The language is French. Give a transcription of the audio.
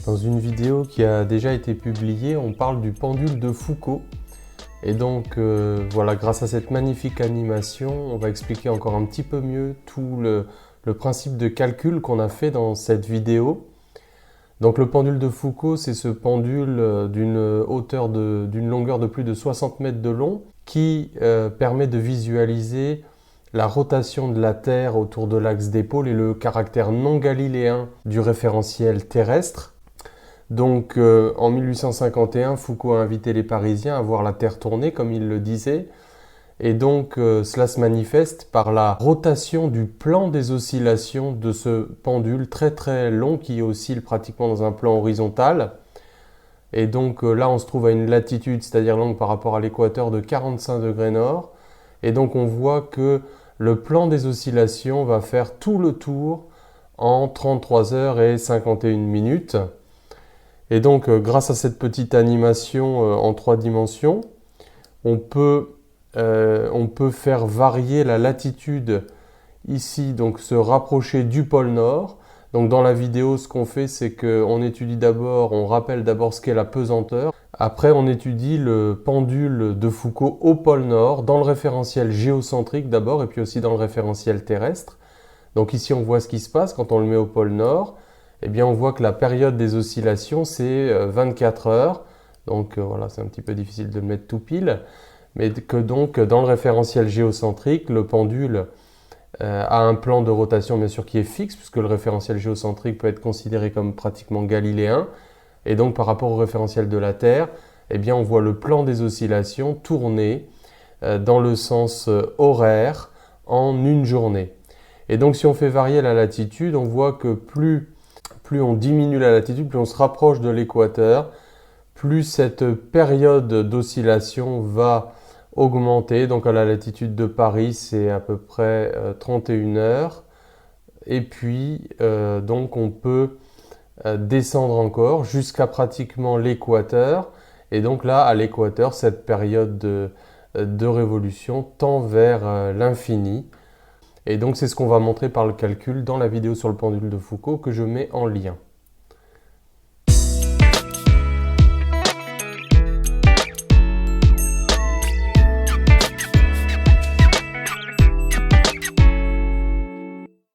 Dans une vidéo qui a déjà été publiée, on parle du pendule de Foucault. Et donc voilà, grâce à cette magnifique animation, on va expliquer encore un petit peu mieux tout le principe de calcul qu'on a fait dans cette vidéo. Donc le pendule de Foucault, c'est ce pendule d'une longueur de plus de 60 mètres de long qui permet de visualiser la rotation de la Terre autour de l'axe des pôles et le caractère non galiléen du référentiel terrestre. Donc en 1851, Foucault a invité les Parisiens à voir la Terre tourner, comme il le disait. Et donc cela se manifeste par la rotation du plan des oscillations de ce pendule très très long qui oscille pratiquement dans un plan horizontal. Et donc là on se trouve à une latitude, c'est-à-dire longue par rapport à l'équateur, de 45 degrés nord. Et donc on voit que le plan des oscillations va faire tout le tour en 33 heures et 51 minutes. Et donc grâce à cette petite animation en 3 dimensions, on peut faire varier la latitude ici, donc se rapprocher du pôle Nord. Donc dans la vidéo, ce qu'on fait, c'est qu'on étudie d'abord, on rappelle d'abord ce qu'est la pesanteur. Après, on étudie le pendule de Foucault au pôle Nord, dans le référentiel géocentrique d'abord, et puis aussi dans le référentiel terrestre. Donc ici, on voit ce qui se passe quand on le met au pôle Nord. Eh bien, on voit que la période des oscillations, c'est 24 heures. Donc voilà, c'est un petit peu difficile de le mettre tout pile. Mais que donc, dans le référentiel géocentrique, le pendule a un plan de rotation, bien sûr, qui est fixe, puisque le référentiel géocentrique peut être considéré comme pratiquement galiléen. Et donc, par rapport au référentiel de la Terre, eh bien, on voit le plan des oscillations tourner dans le sens horaire en une journée. Et donc, si on fait varier la latitude, on voit que plus on diminue la latitude, plus on se rapproche de l'équateur, plus cette période d'oscillation va augmenter. Donc à la latitude de Paris, c'est à peu près 31 heures. Et puis, donc on peut descendre encore jusqu'à pratiquement l'équateur. Et donc là, à l'équateur, cette période de révolution tend vers l'infini. Et donc c'est ce qu'on va montrer par le calcul dans la vidéo sur le pendule de Foucault que je mets en lien.